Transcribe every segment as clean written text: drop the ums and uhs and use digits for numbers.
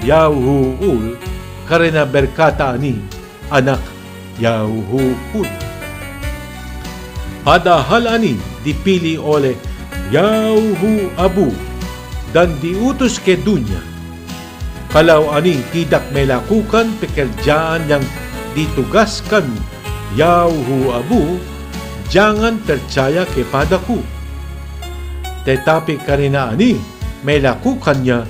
Yahuul karena berkata ani anak Yahuul. Padahal ani dipili oleh Yahu Abu dan diutos ke dunya. Kalau ani tidak melakukan pekerjaan yang ditugaskan Yahu Abu, jangan percaya kepadaku. Tetapi karena ani melakukannya,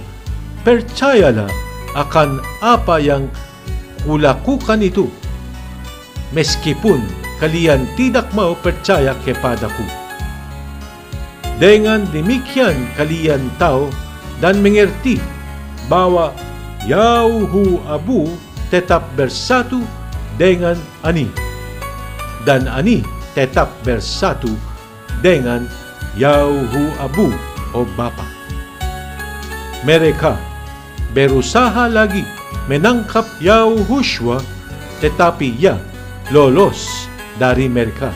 percayalah akan apa yang kulakukan itu, meskipun kalian tidak mau percaya kepadaku. Dengan demikian kalian tahu dan mengerti bahwa Yahu Abu tetap bersatu dengan ani, dan ani tetap bersatu dengan Yahu Abu o Bapa. Mereka berusaha lagi menangkap Yahushua, tetapi ia lolos dari mereka.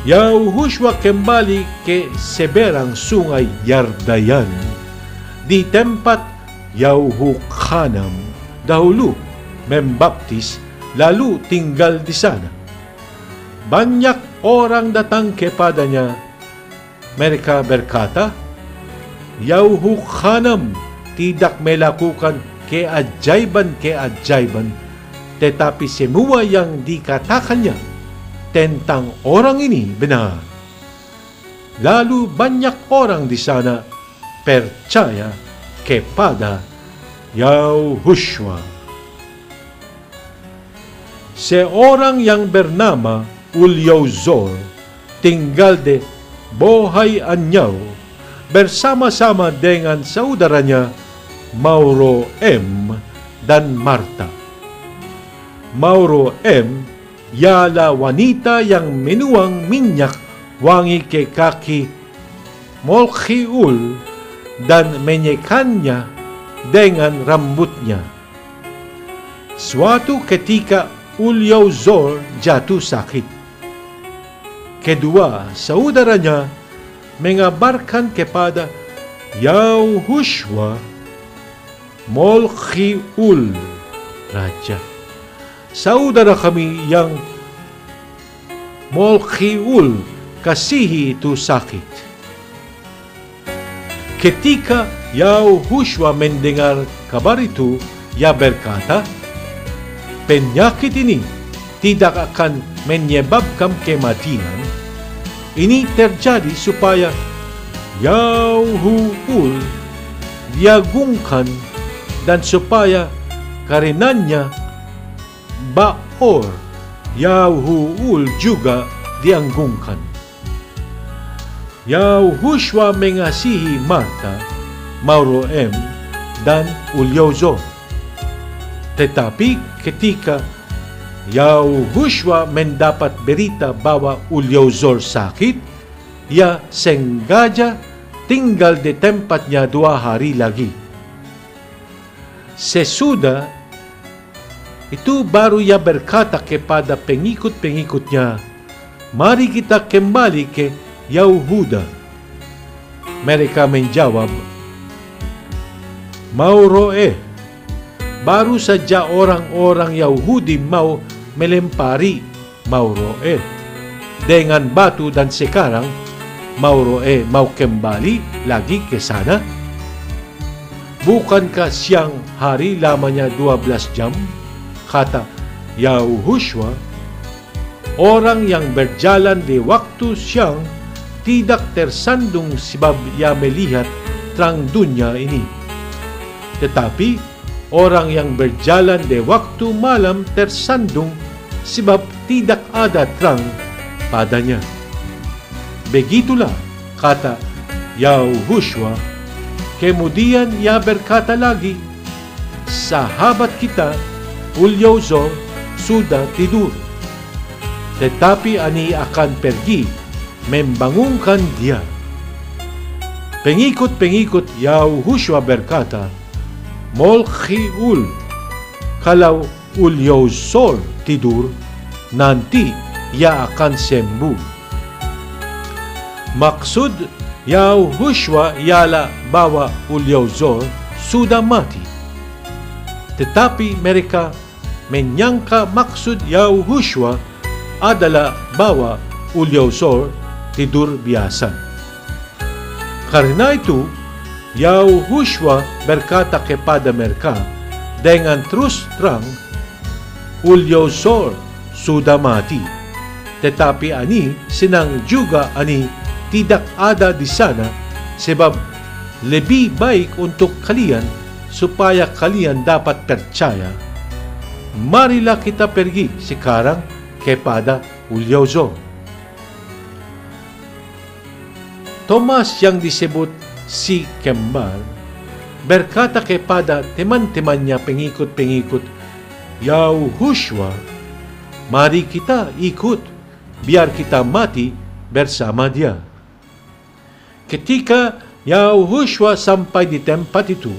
Yahushua kembali ke seberang sungai Yardayan, di tempat Yahukanam dahulu membaptis, lalu tinggal di sana. Banyak orang datang kepadanya. Mereka berkata, Yahukanam tidak melakukan keajaiban-keajaiban, tetapi semua yang dikatakannya tentang orang ini benar. Lalu banyak orang di sana percaya kepada Yahushua. Seorang yang bernama Ulyozor tinggal di Bohay Anyao bersama-sama dengan saudaranya Mauro M. dan Marta. Mauro M. yala wanita yang minuang minyak wangi ke kaki Molchiul dan menyekannya dengan rambutnya. Suatu ketika Ulyozor jatuh sakit. Kedua saudaranya mengabarkan kepada Yahushua, Molchiul, raja, saudara kami yang Molchiul kasihi itu sakit. Ketika Yahushua mendengar kabar itu, ia berkata, penyakit ini tidak akan menyebabkan kematian. Ini terjadi supaya Yahuul diagungkan dan supaya karenanya Baor Yahuul juga diagungkan. Yahushua mengasihi Marta, Mauro M. dan Ulyozor. Tetapi ketika Yahushua mendapat berita bahwa Ulyozor sakit, ia sengaja tinggal di tempatnya 2 hari lagi. Sesudah itu baru ia berkata kepada pengikut-pengikutnya, mari kita kembali ke Yehuda. Mereka menjawab, Mauroe, baru saja orang-orang Yahudi mau melempari Mauroe dengan batu dan sekarang Mauroe mau kembali lagi ke sana? Bukankah siang hari lamanya 12 jam? Kata Yahushua, orang yang berjalan di waktu siang tidak tersandung sebab ia melihat terang dunia ini. Tetapi orang yang berjalan di waktu malam tersandung sebab tidak ada terang padanya. Begitulah kata Yahushua. Kemudian ia berkata lagi, sahabat kita Ulyozor sudah tidur, tetapi ani akan pergi membangunkan dia. Pengikut-pengikut Yahushua berkata, Molchiul, kalau Ulyozor tidur, nanti ia akan sembuh. Maksud Yahushua ialah bahwa Ulyozor sudah mati. Tetapi mereka menyangka maksud Yahushua adalah bahwa Ulyosor tidur biasa. Karena itu, Yahushua berkata kepada mereka dengan terus terang, Ulyosor sudah mati. Tetapi ani senang juga ani tidak ada di sana, sebab lebih baik untuk kalian supaya kalian dapat percaya. Marilah kita pergi sekarang kepada Ulyosor. Thomas yang disebut si Kembar berkata kepada teman-temannya pengikut-pengikut Yahushua, mari kita ikut, biar kita mati bersama dia. Ketika Yahushua sampai di tempat itu,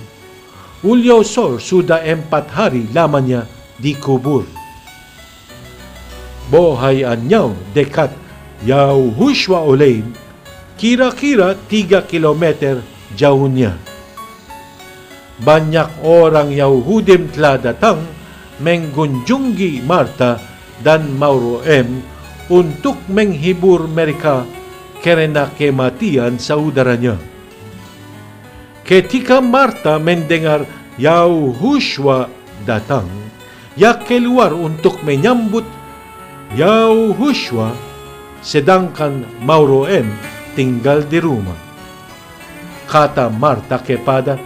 Ulyosor sudah 4 hari lamanya dikubur. Bohayannya dekat Yahushua Olain, kira-kira 3 kilometer jauhnya. Banyak orang Yahudim telah datang mengunjungi Marta dan Mauroem untuk menghibur mereka karena kematian saudaranya. Ketika Marta mendengar Yahushua datang, ia keluar untuk menyambut Yahushua, sedangkan Mauroem tinggal di rumah. Kata Marta kepada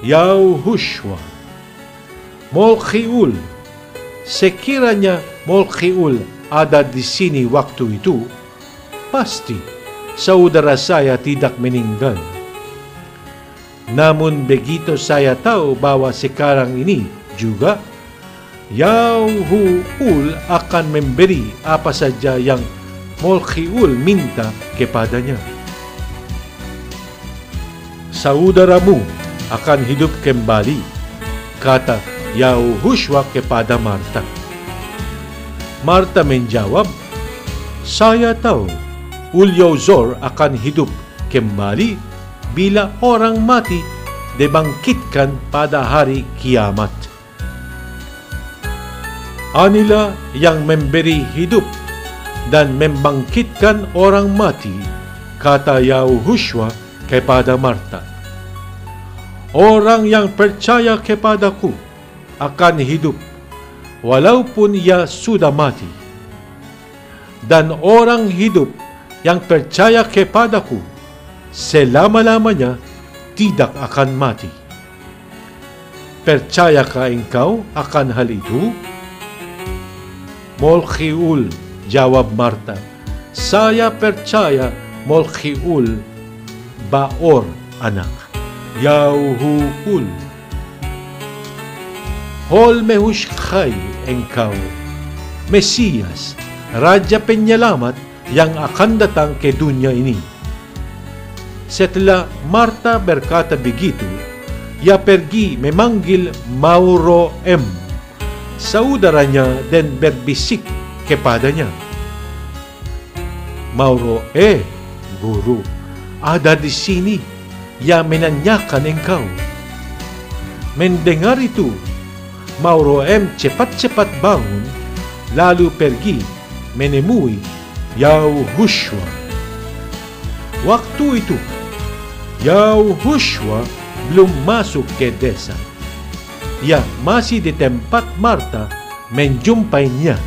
Yahushua, Molchiul, sekiranya Molchiul ada di sini waktu itu, pasti saudara saya tidak meninggal. Namun begitu saya tahu bahwa sekarang ini juga Yahuul akan memberi apa saja yang Molchiul minta kepadanya. Saudaramu akan hidup kembali, kata Yahushua kepada Marta. Marta menjawab, saya tahu Ulyosor akan hidup kembali bila orang mati dibangkitkan pada hari kiamat. Anilah yang memberi hidup dan membangkitkan orang mati, kata Yahushua kepada Marta. Orang yang percaya kepadaku akan hidup walaupun ia sudah mati. Dan orang hidup yang percaya kepadaku selama-lamanya tidak akan mati. Percayakah engkau akan hal itu? Molchiul, jawab Marta, saya percaya Molchiul Baor anak Yahuul. Hol mehushkay engkau, Mesias, Raja Penyelamat yang akan datang ke dunia ini. Setelah Marta berkata begitu, ia pergi memanggil Mauroem, saudaranya, dan berbisik kepadanya. Guru, ada di sini, ia menanyakan engkau. Mendengar itu, Mauroem cepat-cepat bangun, lalu pergi menemui Yahushua. Waktu itu, Yahushua belum masuk ke desa. Ia masih di tempat Marta menjumpainya.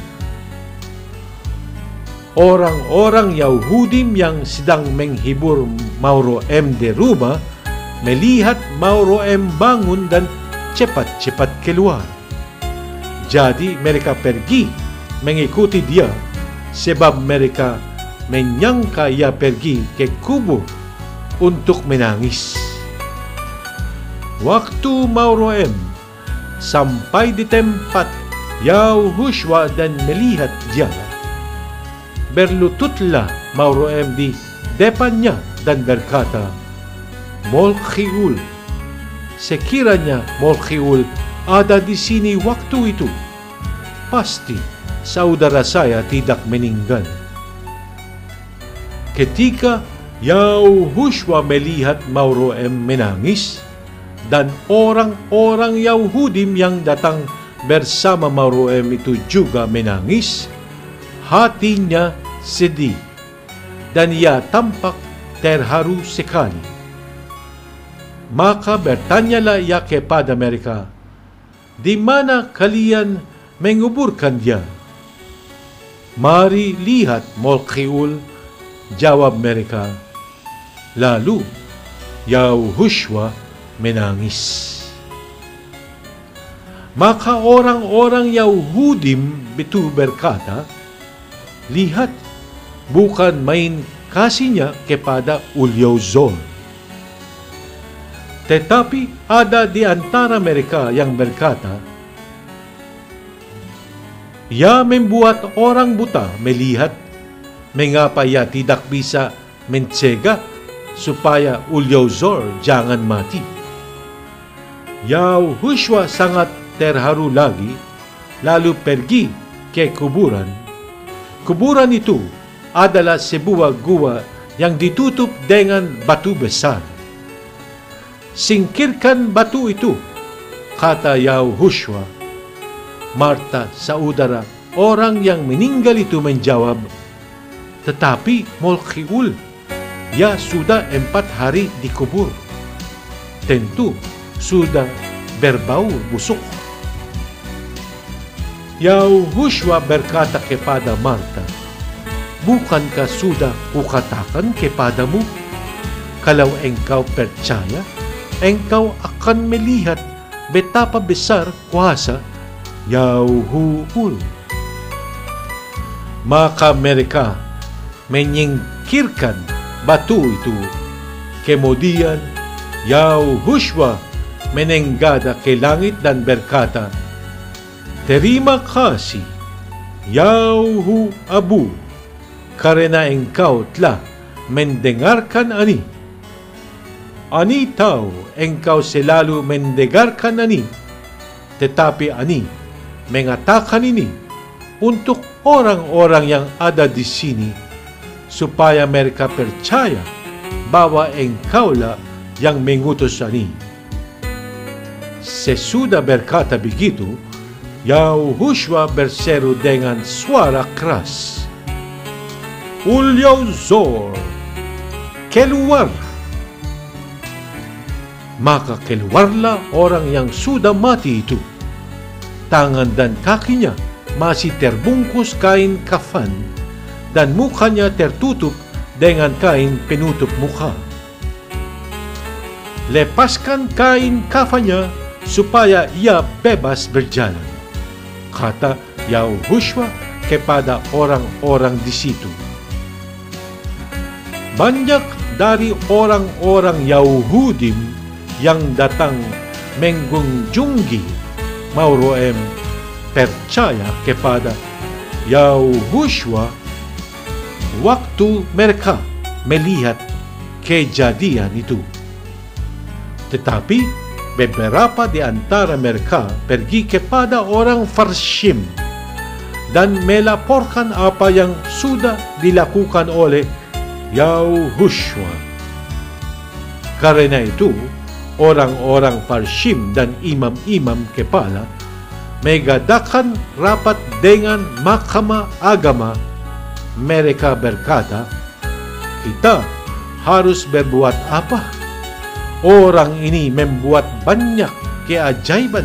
Orang-orang Yahudim yang sedang menghibur Mauroem di rumah melihat Mauroem bangun dan cepat-cepat keluar. Jadi mereka pergi mengikuti dia, sebab mereka menyangka ia pergi ke kubur untuk menangis. Waktu Mauroem sampai di tempat Yahushua dan melihat dia, berlututlah Mauroem di depannya dan berkata, Molchiul, sekiranya Molchiul ada di sini waktu itu, pasti saudara saya tidak meninggal. Ketika Yahushua melihat Mauroem menangis, dan orang-orang Yahudim yang datang bersama Maruem itu juga menangis, hatinya sedih, dan ia tampak terharu sekali. Maka bertanyalah ia kepada mereka, "Di mana kalian menguburkan dia?" "Mari lihat, Molkiul," jawab mereka. Lalu Yahushua menangis. Maka orang-orang Yahudim itu berkata, "Lihat, bukan main kasihnya kepada Ulyozor." Tetapi ada di antara mereka yang berkata, "Ia membuat orang buta melihat, mengapa ia tidak bisa mencegah supaya Ulyozor jangan mati?" Yahushua sangat terharu lagi, lalu pergi ke kuburan. Kuburan itu adalah sebuah gua yang ditutup dengan batu besar. "Singkirkan batu itu," kata Yahushua. Marta, saudara orang yang meninggal itu, menjawab, "Tetapi Molkiul, ia sudah 4 hari dikubur. Tentu sudah berbau busuk." Yahushua berkata kepada Marta, "Bukankah sudah kukatakan kepadamu, kalau engkau percaya, engkau akan melihat betapa besar kuasa Yahuul?" Maka mereka menyingkirkan batu itu. Kemudian Yahushua menenggada ke langit dan berkata, "Terima kasih, Yahu Abu, karena engkau telah mendengarkan ani. Ani tahu engkau selalu mendengarkan ani, tetapi ani mengatakan ini untuk orang-orang yang ada di sini, supaya mereka percaya bahwa engkaulah yang mengutus ani." Sesudah berkata begitu, Yahushua berseru dengan suara keras, "Ulyozor, keluar!" Maka keluarlah orang yang sudah mati itu. Tangan dan kakinya masih terbungkus kain kafan, dan mukanya tertutup dengan kain penutup muka. "Lepaskan kain kafannya supaya ia bebas berjalan," kata Yahushua kepada orang-orang di situ. Banyak dari orang-orang Yahudim yang datang mengunjungi Maruem percaya kepada Yahushua waktu mereka melihat kejadian itu. Tetapi beberapa di antara mereka pergi kepada orang Farshim dan melaporkan apa yang sudah dilakukan oleh Yahushua. Karena itu, orang-orang Farshim dan imam-imam kepala mengadakan rapat dengan mahkamah agama. Mereka berkata, "Kita harus berbuat apa? Orang ini membuat banyak keajaiban